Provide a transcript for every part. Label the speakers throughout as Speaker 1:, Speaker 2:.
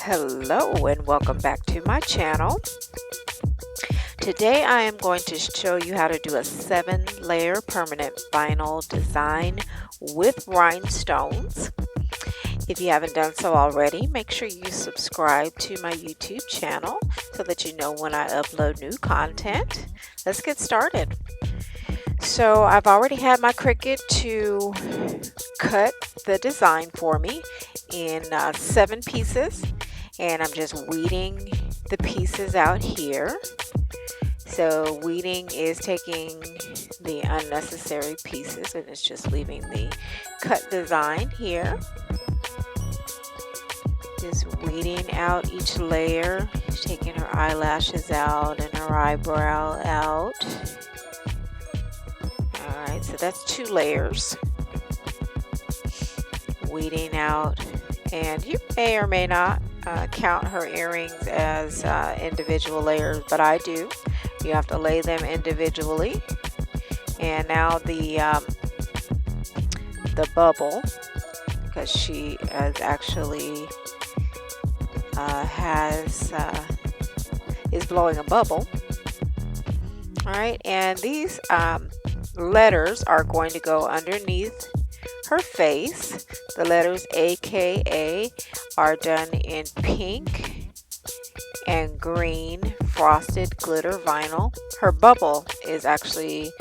Speaker 1: Hello and welcome back to my channel. Today I am going to show you how to do a 7-layer permanent vinyl design with rhinestones. If you haven't done so already, make sure you subscribe to my YouTube channel so that you know when I upload new content. Let's get started. So I've already had my Cricut to cut the design for me in 7 pieces, and I'm just weeding the pieces out here. So weeding is taking the unnecessary pieces and it's just leaving the cut design here. Just weeding out each layer, taking her eyelashes out and her eyebrow out. Alright, so that's 2 layers. Weeding out, and you may or may not count her earrings as individual layers, but I do. You have to lay them individually. And now the bubble, because she is actually is blowing a bubble. All right, and these letters are going to go underneath her face. The letters AKA are done in pink and green frosted glitter vinyl. Her bubble is actually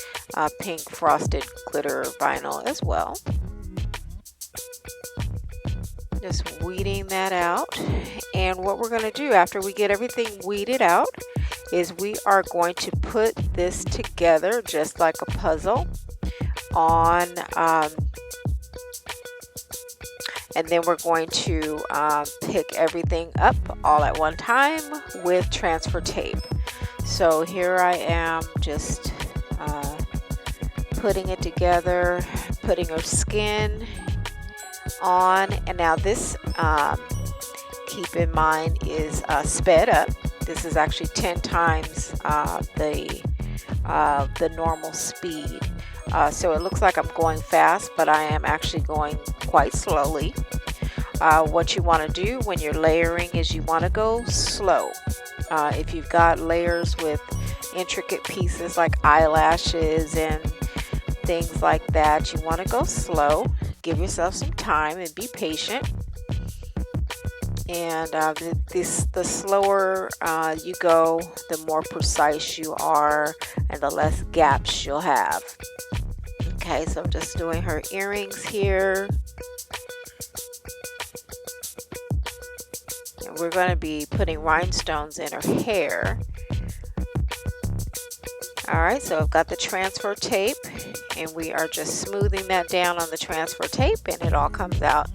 Speaker 1: pink frosted glitter vinyl as well. Just weeding that out. And what we're going to do after we get everything weeded out is we are going to put this together just like a puzzle on and then we're going to pick everything up all at one time with transfer tape. So here I am just putting it together, putting her skin on, and now this, keep in mind, is sped up. This is actually 10 times the normal speed. So it looks like I'm going fast, but I am actually going quite slowly. What you want to do when you're layering is you want to go slow. If you've got layers with intricate pieces like eyelashes and things like that, you want to go slow. Give yourself some time and be patient. And the slower you go, the more precise you are and the less gaps you'll have. Okay, so I'm just doing her earrings here. And we're going to be putting rhinestones in her hair. Alright, so I've got the transfer tape and we are just smoothing that down on the transfer tape and it all comes out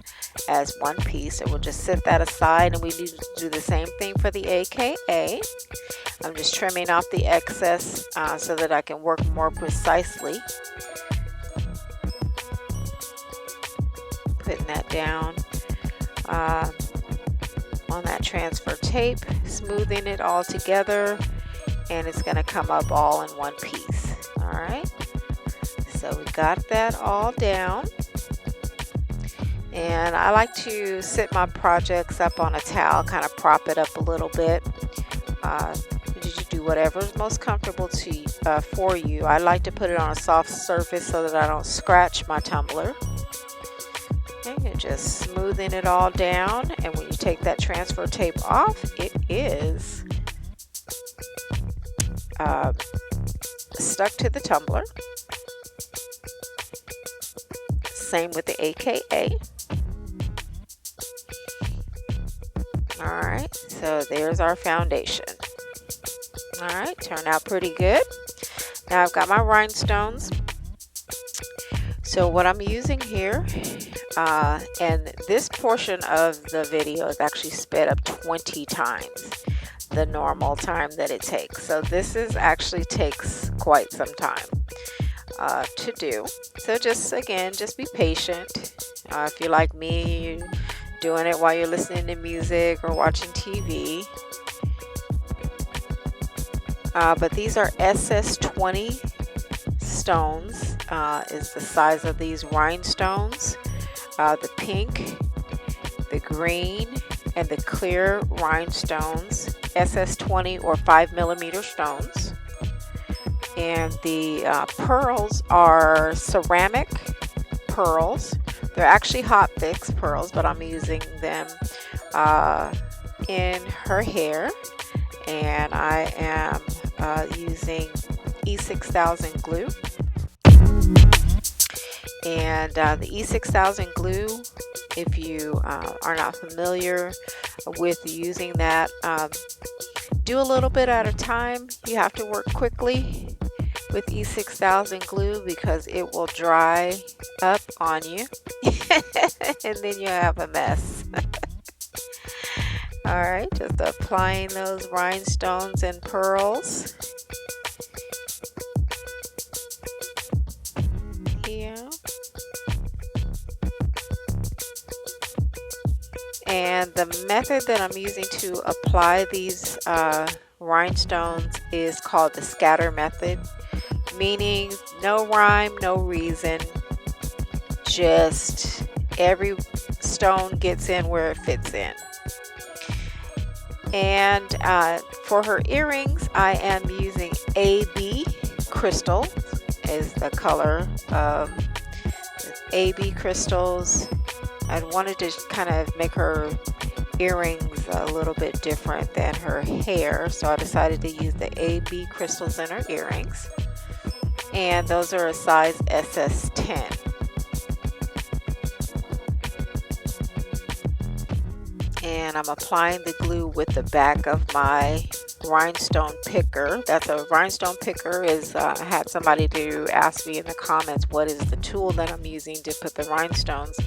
Speaker 1: as one piece. So we'll just set that aside, and we need to do the same thing for the AKA. I'm just trimming off the excess so that I can work more precisely. Putting that down on that transfer tape, smoothing it all together, and it's going to come up all in one piece. All right, so we got that all down. And I like to sit my projects up on a towel, kind of prop it up a little bit. You do whatever is most comfortable for you. I like to put it on a soft surface so that I don't scratch my tumbler. And you're just smoothing it all down, and when you take that transfer tape off, it is stuck to the tumbler. Same with the AKA. Alright, so there's our foundation. Alright, turned out pretty good. Now I've got my rhinestones. So what I'm using here, and this portion of the video is actually sped up 20 times the normal time that it takes. So this actually takes quite some time to do. So just be patient. If you're like me, you're doing it while you're listening to music or watching TV. But these are SS20 stones, is the size of these rhinestones. The pink the green and the clear rhinestones, SS20 or 5mm stones. And the pearls are ceramic pearls. They're actually hot fix pearls, but I'm using them in her hair. And I am using E6000 glue. And the E6000 glue, if you are not familiar with using that, do a little bit at a time. You have to work quickly with E6000 glue because it will dry up on you and then you have a mess. Alright, just applying those rhinestones and pearls here. And the method that I'm using to apply these rhinestones is called the scatter method, meaning no rhyme, no reason, just every stone gets in where it fits in. And for her earrings, I am using AB crystal is the color of AB crystals. I wanted to kind of make her earrings a little bit different than her hair, so I decided to use the AB crystals in her earrings. And those are a size SS10. And I'm applying the glue with the back of my rhinestone picker. That's a rhinestone picker. I had somebody to ask me in the comments what is the tool that I'm using to put the rhinestones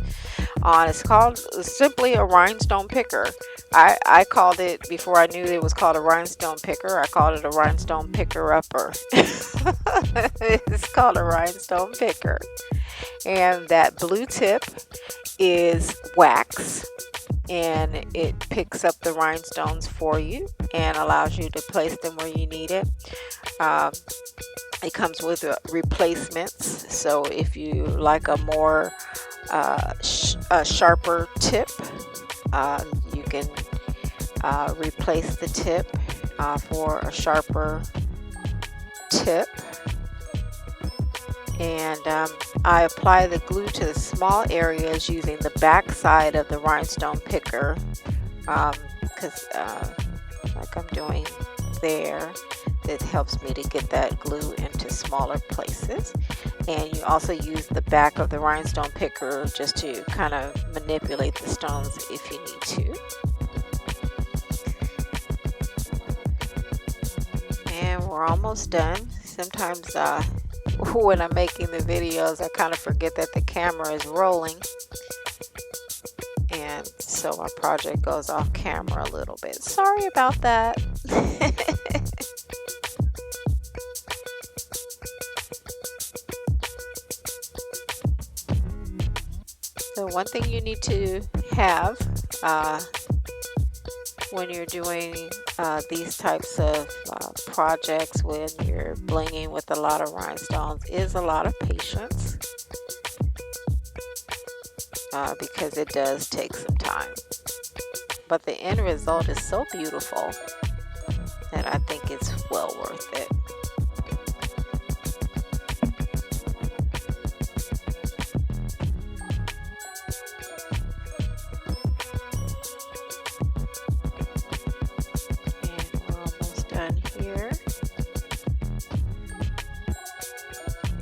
Speaker 1: on. It's called simply a rhinestone picker. I called it, before I knew it was called a rhinestone picker, I called it a rhinestone picker upper. It's called a rhinestone picker. And that blue tip is wax, and it picks up the rhinestones for you and allows you to place them where you need it. It comes with replacements, so if you like a more sharper tip, you can replace the tip for a sharper tip. And I apply the glue to the small areas using the back side of the rhinestone picker, because like I'm doing there, it helps me to get that glue into smaller places. And you also use the back of the rhinestone picker just to kind of manipulate the stones if you need to. And we're almost done. Sometimes when I'm making the videos, I kind of forget that the camera is rolling, and so my project goes off camera a little bit. Sorry about that. So one thing you need to have when you're doing these types of projects, when you're blinging with a lot of rhinestones, is a lot of patience, because it does take some time. But the end result is so beautiful that I think it's well worth it. Here.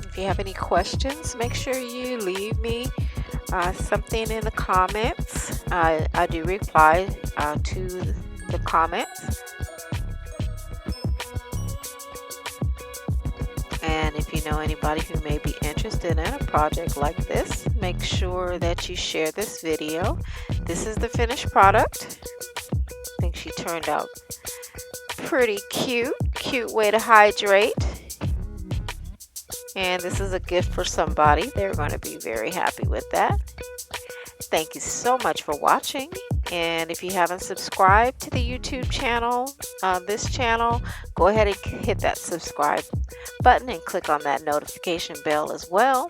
Speaker 1: If you have any questions, make sure you leave me something in the comments. I do reply to the comments. And if you know anybody who may be interested in a project like this, make sure that you share this video. This is the finished product. I think she turned out pretty cute way to hydrate, and this is a gift for somebody. They're going to be very happy with that. Thank you so much for watching, and if you haven't subscribed to the YouTube channel, this channel, go ahead and hit that subscribe button and click on that notification bell as well.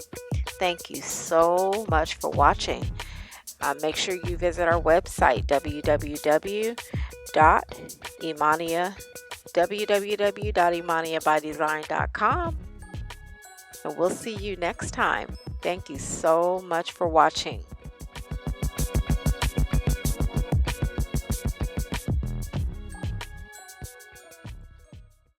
Speaker 1: Thank you so much for watching. Make sure you visit our website, www.ImaniaByDesign.com, and we'll see you next time. Thank you so much for watching.